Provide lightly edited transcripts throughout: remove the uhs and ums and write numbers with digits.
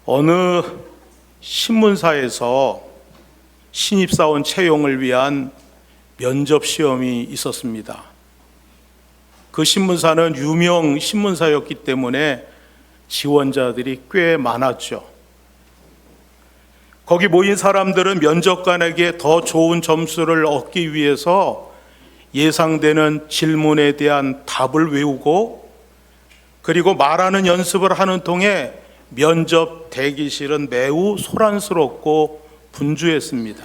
어느 신문사에서 신입사원 채용을 위한 면접 시험이 있었습니다. 그 신문사는 유명 신문사였기 때문에 지원자들이 꽤 많았죠. 거기 모인 사람들은 면접관에게 더 좋은 점수를 얻기 위해서 예상되는 질문에 대한 답을 외우고, 그리고 말하는 연습을 하는 통에 면접 대기실은 매우 소란스럽고 분주했습니다.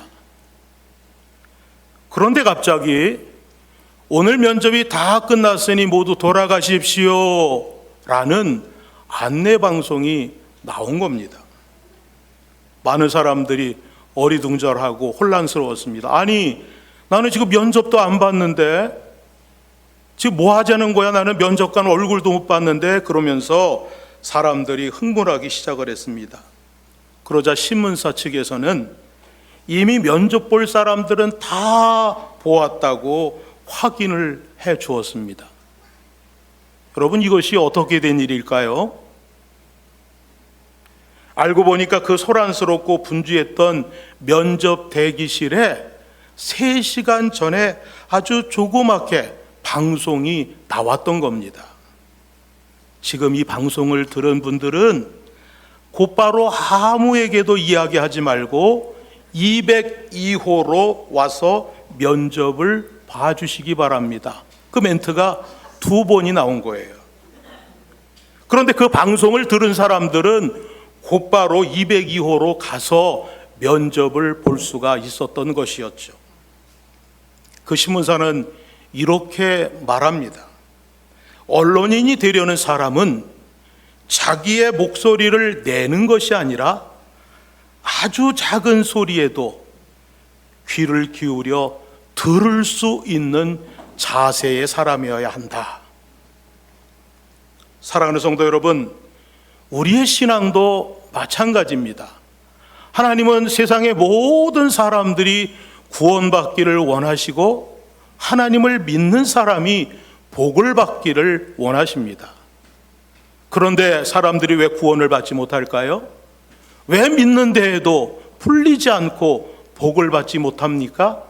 그런데 갑자기 오늘 면접이 다 끝났으니 모두 돌아가십시오 라는 안내방송이 나온 겁니다. 많은 사람들이 어리둥절하고 혼란스러웠습니다. 아니, 나는 지금 면접도 안 봤는데 지금 뭐 하자는 거야? 나는 면접관 얼굴도 못 봤는데. 그러면서 사람들이 흥분하기 시작을 했습니다. 그러자 신문사 측에서는 이미 면접 볼 사람들은 다 보았다고 확인을 해 주었습니다. 여러분, 이것이 어떻게 된 일일까요? 알고 보니까 그 소란스럽고 분주했던 면접 대기실에 3시간 전에 아주 조그맣게 방송이 나왔던 겁니다. 지금 이 방송을 들은 분들은 곧바로 아무에게도 이야기하지 말고 202호로 와서 면접을 봐주시기 바랍니다. 그 멘트가 2번이 나온 거예요. 그런데 그 방송을 들은 사람들은 곧바로 202호로 가서 면접을 볼 수가 있었던 것이었죠. 그 신문사는 이렇게 말합니다. 언론인이 되려는 사람은 자기의 목소리를 내는 것이 아니라 아주 작은 소리에도 귀를 기울여 들을 수 있는 자세의 사람이어야 한다. 사랑하는 성도 여러분, 우리의 신앙도 마찬가지입니다. 하나님은 세상의 모든 사람들이 구원받기를 원하시고 하나님을 믿는 사람이 복을 받기를 원하십니다. 그런데 사람들이 왜 구원을 받지 못할까요? 왜 믿는데에도 풀리지 않고 복을 받지 못합니까?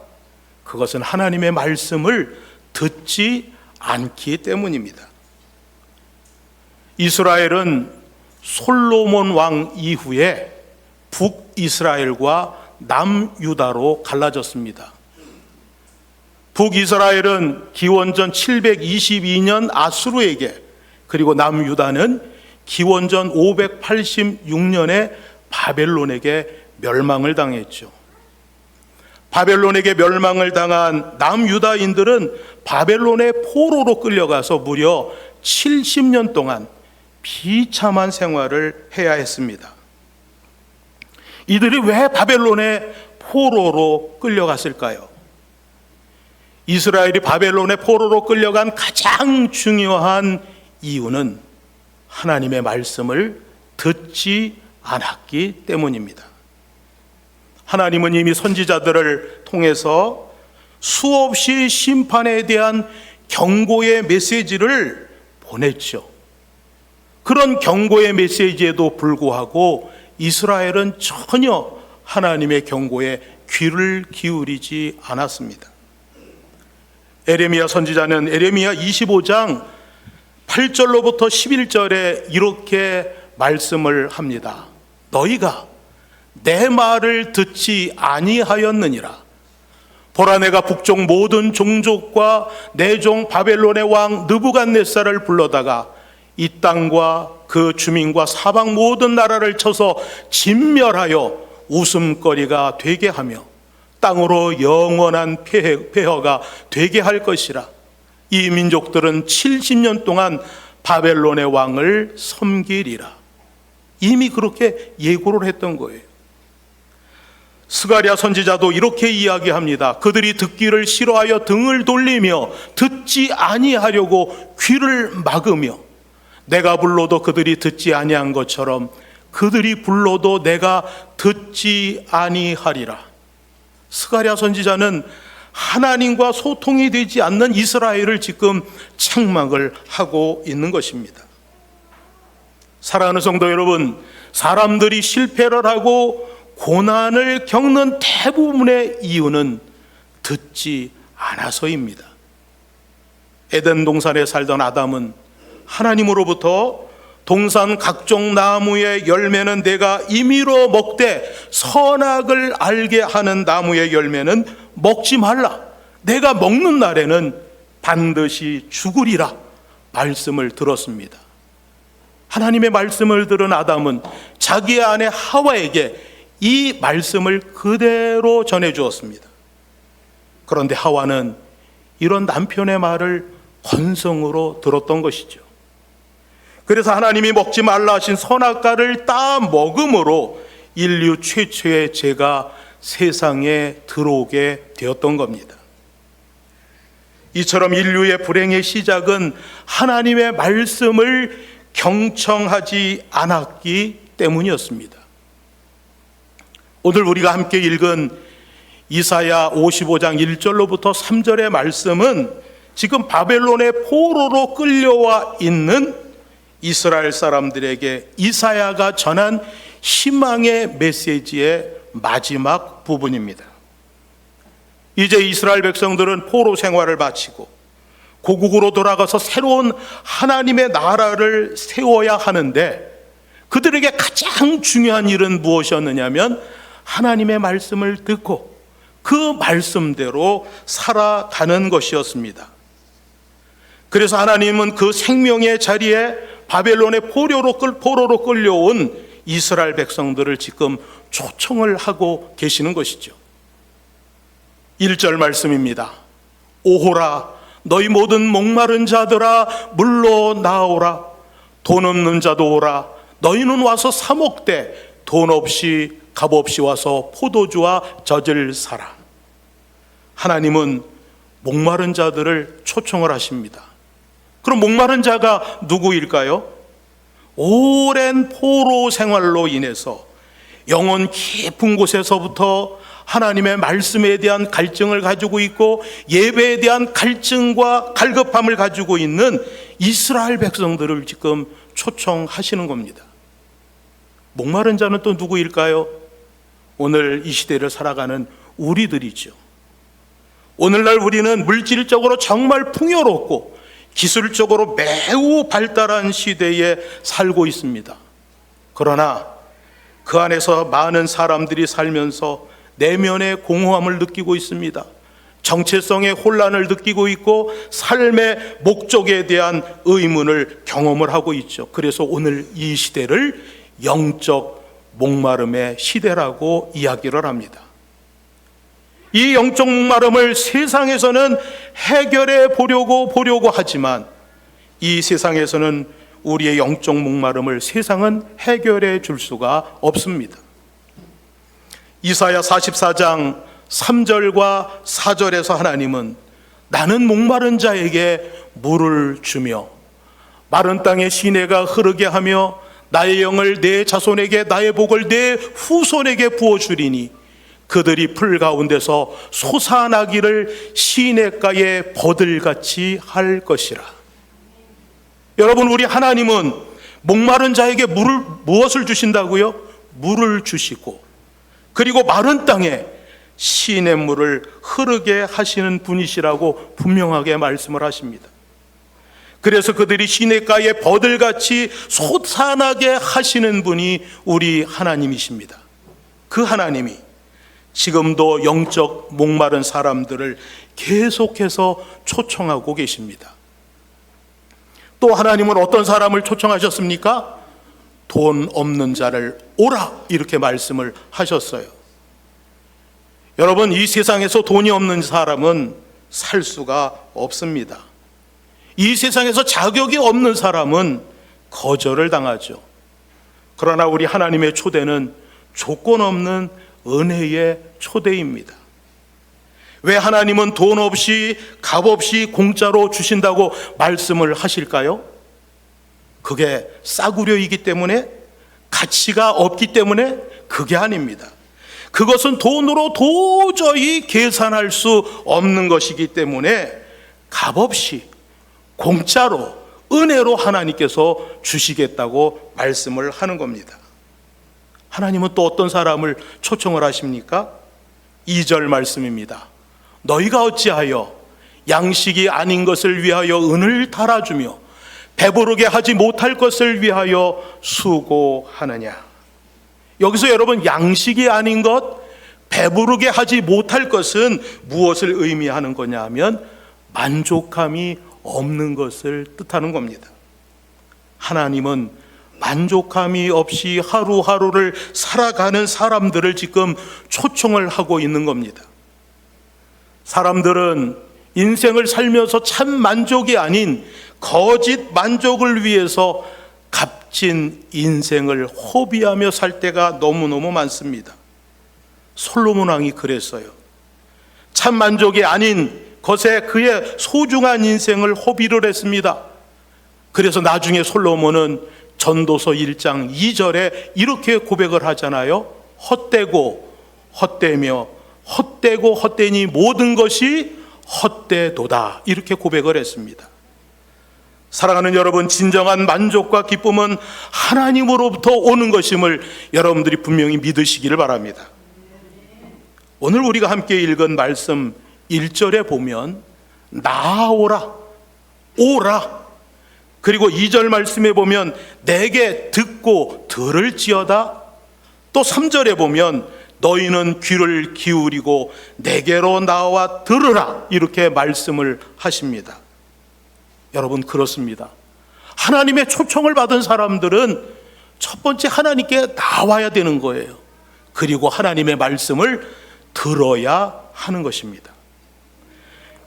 그것은 하나님의 말씀을 듣지 않기 때문입니다. 이스라엘은 솔로몬 왕 이후에 북이스라엘과 남유다로 갈라졌습니다. 북이스라엘은 기원전 722년 아수르에게, 그리고 남유다는 기원전 586년에 바벨론에게 멸망을 당했죠. 바벨론에게 멸망을 당한 남유다인들은 바벨론의 포로로 끌려가서 무려 70년 동안 비참한 생활을 해야 했습니다. 이들이 왜 바벨론의 포로로 끌려갔을까요? 이스라엘이 바벨론의 포로로 끌려간 가장 중요한 이유는 하나님의 말씀을 듣지 않았기 때문입니다. 하나님은 이미 선지자들을 통해서 수없이 심판에 대한 경고의 메시지를 보냈죠. 그런 경고의 메시지에도 불구하고 이스라엘은 전혀 하나님의 경고에 귀를 기울이지 않았습니다. 에레미야 선지자는 에레미야 25장 8절로부터 11절에 이렇게 말씀을 합니다. 너희가 내 말을 듣지 아니하였느니라. 보라, 내가 북쪽 모든 종족과 내 종 바벨론의 왕 느부갓네살을 불러다가 이 땅과 그 주민과 사방 모든 나라를 쳐서 진멸하여 웃음거리가 되게 하며 땅으로 영원한 폐허가 되게 할 것이라. 이 민족들은 70년 동안 바벨론의 왕을 섬기리라. 이미 그렇게 예고를 했던 거예요. 스가랴 선지자도 이렇게 이야기합니다. 그들이 듣기를 싫어하여 등을 돌리며 듣지 아니하려고 귀를 막으며 내가 불러도 그들이 듣지 아니한 것처럼 그들이 불러도 내가 듣지 아니하리라. 스가랴 선지자는 하나님과 소통이 되지 않는 이스라엘을 지금 책망을 하고 있는 것입니다. 사랑하는 성도 여러분, 사람들이 실패를 하고 고난을 겪는 대부분의 이유는 듣지 않아서입니다. 에덴 동산에 살던 아담은 하나님으로부터 동산 각종 나무의 열매는 내가 임의로 먹되 선악을 알게 하는 나무의 열매는 먹지 말라. 내가 먹는 날에는 반드시 죽으리라 말씀을 들었습니다. 하나님의 말씀을 들은 아담은 자기 아내 하와에게 이 말씀을 그대로 전해 주었습니다. 그런데 하와는 이런 남편의 말을 건성으로 들었던 것이죠. 그래서 하나님이 먹지 말라 하신 선악과를 따 먹음으로 인류 최초의 죄가 세상에 들어오게 되었던 겁니다. 이처럼 인류의 불행의 시작은 하나님의 말씀을 경청하지 않았기 때문이었습니다. 오늘 우리가 함께 읽은 이사야 55장 1절로부터 3절의 말씀은 지금 바벨론의 포로로 끌려와 있는 이스라엘 사람들에게 이사야가 전한 희망의 메시지의 마지막 부분입니다. 이제 이스라엘 백성들은 포로 생활을 마치고 고국으로 돌아가서 새로운 하나님의 나라를 세워야 하는데 그들에게 가장 중요한 일은 무엇이었느냐면 하나님의 말씀을 듣고 그 말씀대로 살아가는 것이었습니다. 그래서 하나님은 그 생명의 자리에 바벨론의 포로로 끌려온 이스라엘 백성들을 지금 초청을 하고 계시는 것이죠. 1절 말씀입니다. 오호라 너희 모든 목마른 자들아 물로 나오라. 돈 없는 자도 오라. 너희는 와서 사 먹되 돈 없이 값 없이 와서 포도주와 젖을 사라. 하나님은 목마른 자들을 초청을 하십니다. 그럼 목마른 자가 누구일까요? 오랜 포로 생활로 인해서 영혼 깊은 곳에서부터 하나님의 말씀에 대한 갈증을 가지고 있고 예배에 대한 갈증과 갈급함을 가지고 있는 이스라엘 백성들을 지금 초청하시는 겁니다. 목마른 자는 또 누구일까요? 오늘 이 시대를 살아가는 우리들이죠. 오늘날 우리는 물질적으로 정말 풍요롭고 기술적으로 매우 발달한 시대에 살고 있습니다. 그러나 그 안에서 많은 사람들이 살면서 내면의 공허함을 느끼고 있습니다. 정체성의 혼란을 느끼고 있고 삶의 목적에 대한 의문을 경험을 하고 있죠. 그래서 오늘 이 시대를 영적 목마름의 시대라고 이야기를 합니다. 이 영적 목마름을 세상에서는 해결해 보려고 하지만 이 세상에서는 우리의 영적 목마름을 세상은 해결해 줄 수가 없습니다. 이사야 44장 3절과 4절에서 하나님은 나는 목마른 자에게 물을 주며 마른 땅에 시내가 흐르게 하며 나의 영을 내 자손에게 나의 복을 내 후손에게 부어주리니 그들이 풀 가운데서 솟아나기를 시냇가의 버들같이 할 것이라. 여러분, 우리 하나님은 목마른 자에게 무엇을 주신다고요? 물을 주시고 그리고 마른 땅에 시냇물을 흐르게 하시는 분이시라고 분명하게 말씀을 하십니다. 그래서 그들이 시냇가의 버들같이 솟아나게 하시는 분이 우리 하나님이십니다. 그 하나님이 지금도 영적 목마른 사람들을 계속해서 초청하고 계십니다. 또 하나님은 어떤 사람을 초청하셨습니까? 돈 없는 자를 오라 이렇게 말씀을 하셨어요. 여러분, 이 세상에서 돈이 없는 사람은 살 수가 없습니다. 이 세상에서 자격이 없는 사람은 거절을 당하죠. 그러나 우리 하나님의 초대는 조건 없는 은혜의 초대입니다. 왜 하나님은 돈 없이 값 없이 공짜로 주신다고 말씀을 하실까요? 그게 싸구려이기 때문에, 가치가 없기 때문에? 그게 아닙니다. 그것은 돈으로 도저히 계산할 수 없는 것이기 때문에 값없이 공짜로 은혜로 하나님께서 주시겠다고 말씀을 하는 겁니다. 하나님은 또 어떤 사람을 초청을 하십니까? 2절 말씀입니다. 너희가 어찌하여 양식이 아닌 것을 위하여 은을 달아주며 배부르게 하지 못할 것을 위하여 수고하느냐. 여기서 여러분, 양식이 아닌 것, 배부르게 하지 못할 것은 무엇을 의미하는 거냐 하면 만족함이 없는 것을 뜻하는 겁니다. 하나님은 만족함이 없이 하루하루를 살아가는 사람들을 지금 초청을 하고 있는 겁니다. 사람들은 인생을 살면서 참 만족이 아닌 거짓 만족을 위해서 값진 인생을 허비하며 살 때가 너무너무 많습니다. 솔로몬 왕이 그랬어요. 참 만족이 아닌 것에 그의 소중한 인생을 허비를 했습니다. 그래서 나중에 솔로몬은 전도서 1장 2절에 이렇게 고백을 하잖아요. 헛되고 헛되며 헛되고 헛되니 모든 것이 헛되도다, 이렇게 고백을 했습니다. 사랑하는 여러분, 진정한 만족과 기쁨은 하나님으로부터 오는 것임을 여러분들이 분명히 믿으시기를 바랍니다. 오늘 우리가 함께 읽은 말씀 1절에 보면 나아오라, 오라, 그리고 2절 말씀에 보면 내게 듣고 들을지어다, 또 3절에 보면 너희는 귀를 기울이고 내게로 나와 들으라, 이렇게 말씀을 하십니다. 여러분, 그렇습니다. 하나님의 초청을 받은 사람들은 첫 번째 하나님께 나와야 되는 거예요. 그리고 하나님의 말씀을 들어야 하는 것입니다.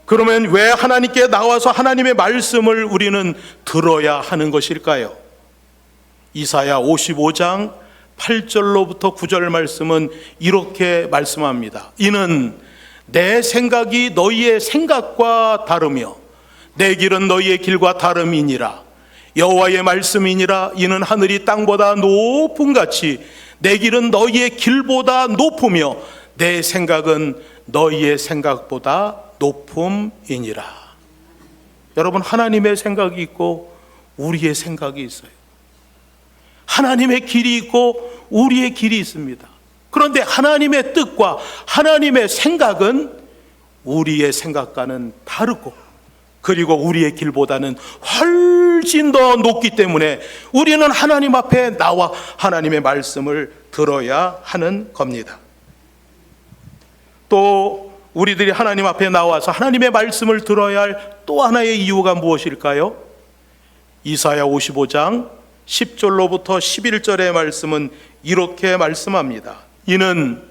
그러면 왜 하나님께 나와서 하나님의 말씀을 우리는 들어야 하는 것일까요? 이사야 55장 8절로부터 9절 말씀은 이렇게 말씀합니다. 이는 내 생각이 너희의 생각과 다르며 내 길은 너희의 길과 다름이니라. 여호와의 말씀이니라. 이는 하늘이 땅보다 높음 같이 내 길은 너희의 길보다 높으며 내 생각은 너희의 생각보다 높음이니라. 여러분, 하나님의 생각이 있고 우리의 생각이 있어요. 하나님의 길이 있고 우리의 길이 있습니다. 그런데 하나님의 뜻과 하나님의 생각은 우리의 생각과는 다르고, 그리고 우리의 길보다는 훨씬 더 높기 때문에 우리는 하나님 앞에 나와 하나님의 말씀을 들어야 하는 겁니다. 또 우리들이 하나님 앞에 나와서 하나님의 말씀을 들어야 할 또 하나의 이유가 무엇일까요? 이사야 55장 10절로부터 11절의 말씀은 이렇게 말씀합니다. 이는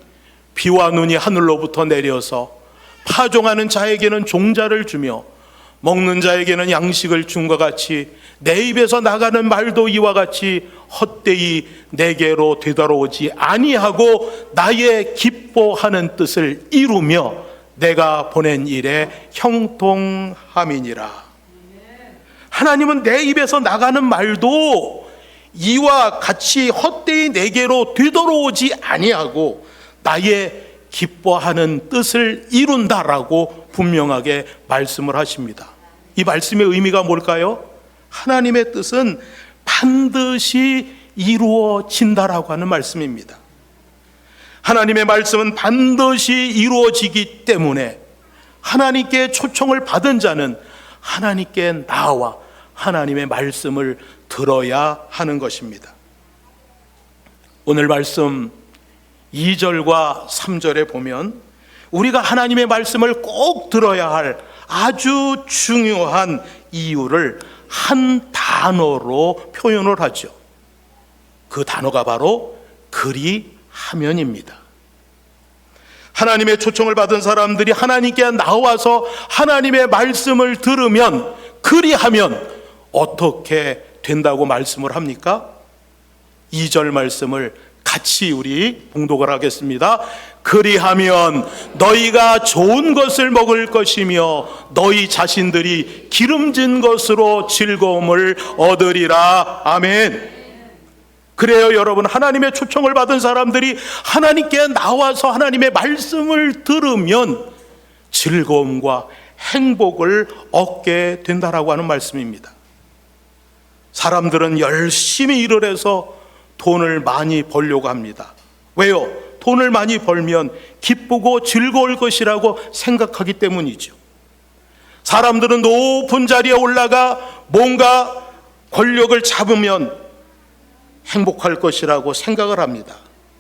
비와 눈이 하늘로부터 내려서 파종하는 자에게는 종자를 주며 먹는 자에게는 양식을 줌과 같이 내 입에서 나가는 말도 이와 같이 헛되이 내게로 되돌아오지 아니하고 나의 기뻐하는 뜻을 이루며 내가 보낸 일에 형통함이니라. 하나님은 내 입에서 나가는 말도 이와 같이 헛되이 내게로 되돌아오지 아니하고 나의 기뻐하는 뜻을 이룬다라고 분명하게 말씀을 하십니다. 이 말씀의 의미가 뭘까요? 하나님의 뜻은 반드시 이루어진다라고 하는 말씀입니다. 하나님의 말씀은 반드시 이루어지기 때문에 하나님께 초청을 받은 자는 하나님께 나와 하나님의 말씀을 들어야 하는 것입니다. 오늘 말씀 2절과 3절에 보면 우리가 하나님의 말씀을 꼭 들어야 할 아주 중요한 이유를 한 단어로 표현을 하죠. 그 단어가 바로 그리하면입니다. 하나님의 초청을 받은 사람들이 하나님께 나와서 하나님의 말씀을 들으면, 그리하면 어떻게 된다고 말씀을 합니까? 2절 말씀을 같이 우리 봉독을 하겠습니다. 그리하면 너희가 좋은 것을 먹을 것이며 너희 자신들이 기름진 것으로 즐거움을 얻으리라. 아멘. 그래요, 여러분, 하나님의 초청을 받은 사람들이 하나님께 나와서 하나님의 말씀을 들으면 즐거움과 행복을 얻게 된다라고 하는 말씀입니다. 사람들은 열심히 일을 해서 돈을 많이 벌려고 합니다. 왜요? 돈을 많이 벌면 기쁘고 즐거울 것이라고 생각하기 때문이죠. 사람들은 높은 자리에 올라가 뭔가 권력을 잡으면 행복할 것이라고 생각을 합니다.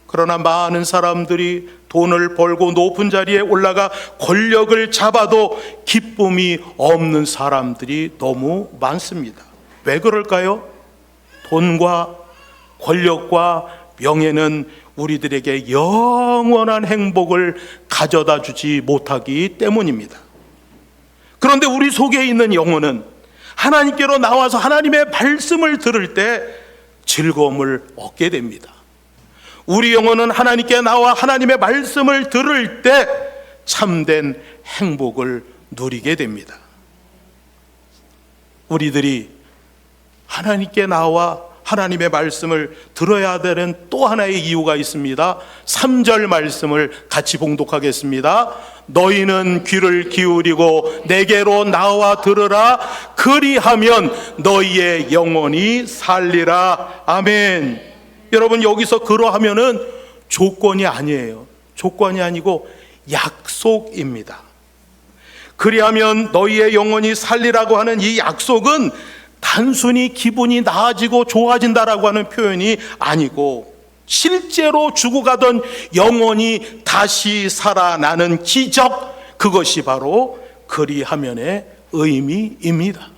그러나 많은 사람들이 돈을 벌고 높은 자리에 올라가 권력을 잡아도 기쁨이 없는 사람들이 너무 많습니다. 왜 그럴까요? 돈과 권력과 명예는 우리들에게 영원한 행복을 가져다 주지 못하기 때문입니다. 그런데 우리 속에 있는 영혼은 하나님께로 나와서 하나님의 말씀을 들을 때 즐거움을 얻게 됩니다. 우리 영혼은 하나님께 나와 하나님의 말씀을 들을 때 참된 행복을 누리게 됩니다. 우리들이 하나님께 나와 하나님의 말씀을 들어야 되는 또 하나의 이유가 있습니다. 3절 말씀을 같이 봉독하겠습니다. 너희는 귀를 기울이고 내게로 나와 들으라. 그리하면 너희의 영혼이 살리라. 아멘. 여러분, 여기서 그러하면은 조건이 아니에요. 조건이 아니고 약속입니다. 그리하면 너희의 영혼이 살리라고 하는 이 약속은 단순히 기분이 나아지고 좋아진다라고 하는 표현이 아니고 실제로 죽어가던 영혼이 다시 살아나는 기적, 그것이 바로 그리하면의 의미입니다.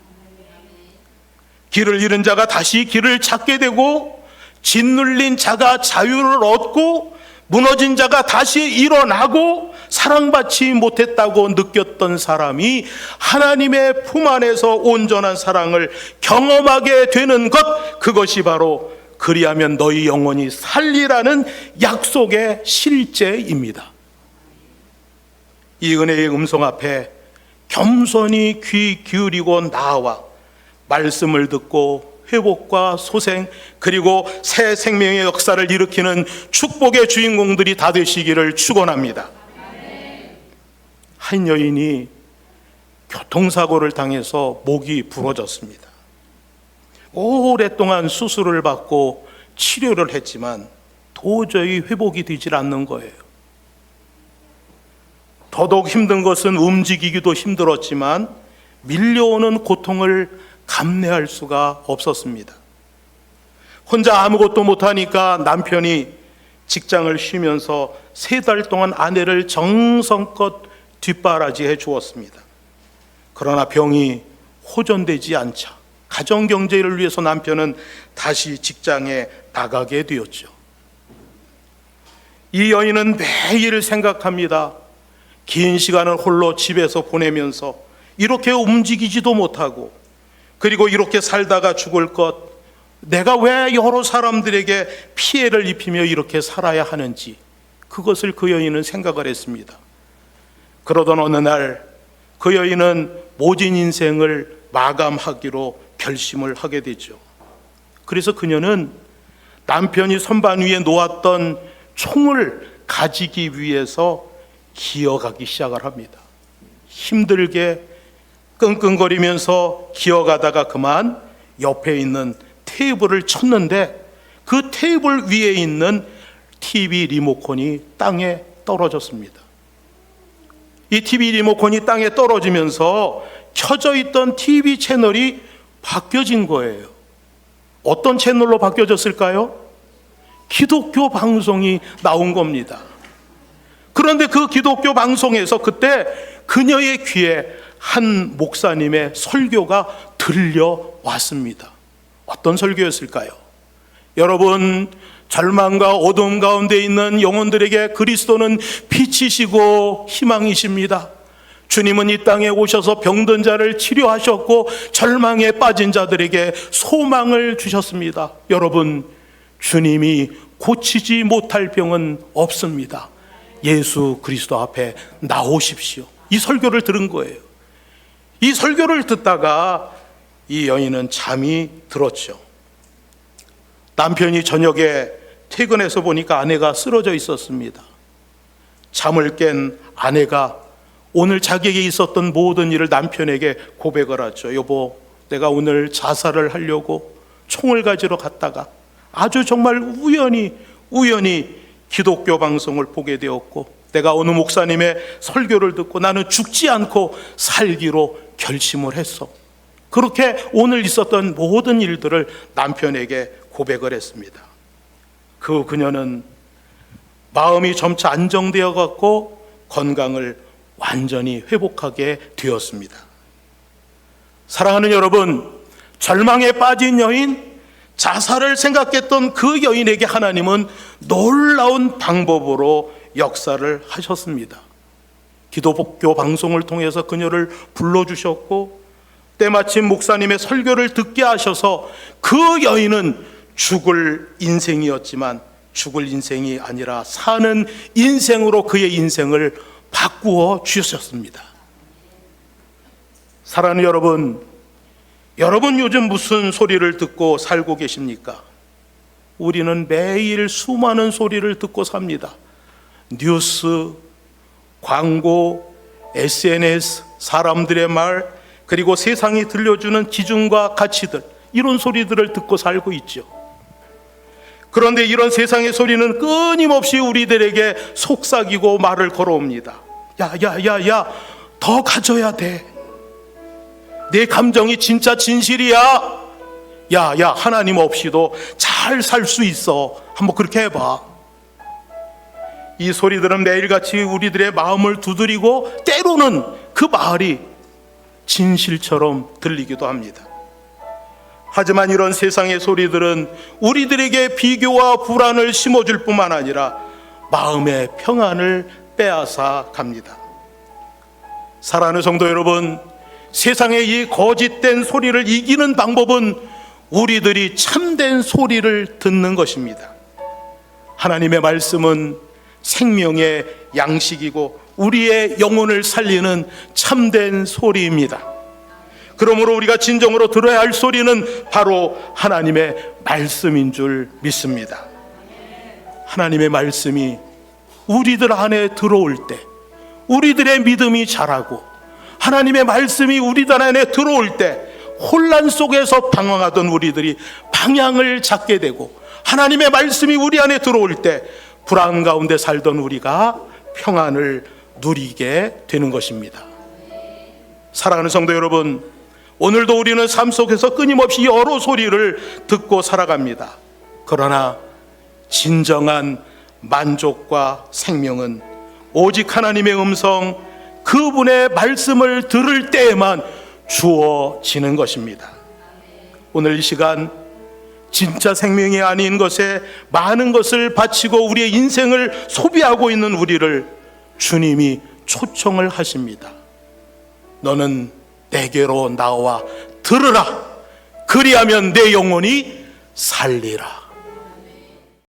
길을 잃은 자가 다시 길을 찾게 되고, 짓눌린 자가 자유를 얻고, 무너진 자가 다시 일어나고, 사랑받지 못했다고 느꼈던 사람이 하나님의 품 안에서 온전한 사랑을 경험하게 되는 것, 그것이 바로 그리하면 너희 영혼이 살리라는 약속의 실제입니다. 이 은혜의 음성 앞에 겸손히 귀 기울이고 나와 말씀을 듣고 회복과 소생, 그리고 새 생명의 역사를 일으키는 축복의 주인공들이 다 되시기를 축원합니다. 한 여인이 교통사고를 당해서 목이 부러졌습니다. 오랫동안 수술을 받고 치료를 했지만 도저히 회복이 되질 않는 거예요. 더더욱 힘든 것은 움직이기도 힘들었지만 밀려오는 고통을 감내할 수가 없었습니다. 혼자 아무것도 못하니까 남편이 직장을 쉬면서 3달 동안 아내를 정성껏 뒷바라지해 주었습니다. 그러나 병이 호전되지 않자 가정경제를 위해서 남편은 다시 직장에 나가게 되었죠. 이 여인은 매일 생각합니다. 긴 시간을 홀로 집에서 보내면서 이렇게 움직이지도 못하고, 그리고 이렇게 살다가 죽을 것, 내가 왜 여러 사람들에게 피해를 입히며 이렇게 살아야 하는지, 그것을 그 여인은 생각을 했습니다. 그러던 어느 날 그 여인은 모진 인생을 마감하기로 결심을 하게 되죠. 그래서 그녀는 남편이 선반 위에 놓았던 총을 가지기 위해서 기어가기 시작을 합니다. 힘들게 끙끙거리면서 기어가다가 그만 옆에 있는 테이블을 쳤는데, 그 테이블 위에 있는 TV 리모컨이 땅에 떨어졌습니다. 이 TV 리모컨이 땅에 떨어지면서 켜져 있던 TV 채널이 바뀌어진 거예요. 어떤 채널로 바뀌어졌을까요? 기독교 방송이 나온 겁니다. 그런데 그 기독교 방송에서 그때 그녀의 귀에 한 목사님의 설교가 들려왔습니다. 어떤 설교였을까요? 여러분, 절망과 어두움 가운데 있는 영혼들에게 그리스도는 빛이시고 희망이십니다. 주님은 이 땅에 오셔서 병든 자를 치료하셨고 절망에 빠진 자들에게 소망을 주셨습니다. 여러분, 주님이 고치지 못할 병은 없습니다. 예수 그리스도 앞에 나오십시오. 이 설교를 들은 거예요. 이 설교를 듣다가 이 여인은 잠이 들었죠. 남편이 저녁에 퇴근해서 보니까 아내가 쓰러져 있었습니다. 잠을 깬 아내가 오늘 자기에게 있었던 모든 일을 남편에게 고백을 하죠. 여보, 내가 오늘 자살을 하려고 총을 가지러 갔다가 아주 정말 우연히 기독교 방송을 보게 되었고, 내가 어느 목사님의 설교를 듣고 나는 죽지 않고 살기로 결심을 했어. 그렇게 오늘 있었던 모든 일들을 남편에게 고백을 했습니다. 그녀는 마음이 점차 안정되어 갖고 건강을 완전히 회복하게 되었습니다. 사랑하는 여러분, 절망에 빠진 여인, 자살을 생각했던 그 여인에게 하나님은 놀라운 방법으로 역사를 하셨습니다. 기독교 방송을 통해서 그녀를 불러주셨고, 때마침 목사님의 설교를 듣게 하셔서 그 여인은 죽을 인생이었지만 죽을 인생이 아니라 사는 인생으로 그의 인생을 바꾸어 주셨습니다. 사랑하는 여러분, 요즘 무슨 소리를 듣고 살고 계십니까? 우리는 매일 수많은 소리를 듣고 삽니다. 뉴스, 광고, SNS, 사람들의 말, 그리고 세상이 들려주는 기준과 가치들, 이런 소리들을 듣고 살고 있죠. 그런데 이런 세상의 소리는 끊임없이 우리들에게 속삭이고 말을 걸어옵니다. 야, 더 가져야 돼. 내 감정이 진짜 진실이야. 야, 하나님 없이도 잘 살 수 있어. 한번 그렇게 해봐. 이 소리들은 매일같이 우리들의 마음을 두드리고, 때로는 그 말이 진실처럼 들리기도 합니다. 하지만 이런 세상의 소리들은 우리들에게 비교와 불안을 심어줄 뿐만 아니라 마음의 평안을 빼앗아 갑니다. 사랑하는 성도 여러분, 세상의 이 거짓된 소리를 이기는 방법은 우리들이 참된 소리를 듣는 것입니다. 하나님의 말씀은 생명의 양식이고 우리의 영혼을 살리는 참된 소리입니다. 그러므로 우리가 진정으로 들어야 할 소리는 바로 하나님의 말씀인 줄 믿습니다. 하나님의 말씀이 우리들 안에 들어올 때 우리들의 믿음이 자라고, 하나님의 말씀이 우리들 안에 들어올 때 혼란 속에서 방황하던 우리들이 방향을 잡게 되고, 하나님의 말씀이 우리 안에 들어올 때 불안 가운데 살던 우리가 평안을 누리게 되는 것입니다. 사랑하는 성도 여러분, 오늘도 우리는 삶 속에서 끊임없이 여러 소리를 듣고 살아갑니다. 그러나 진정한 만족과 생명은 오직 하나님의 음성, 그분의 말씀을 들을 때에만 주어지는 것입니다. 오늘 이 시간 진짜 생명이 아닌 것에 많은 것을 바치고 우리의 인생을 소비하고 있는 우리를 주님이 초청을 하십니다. 너는 내게로 나와 들으라. 그리하면 내 영혼이 살리라.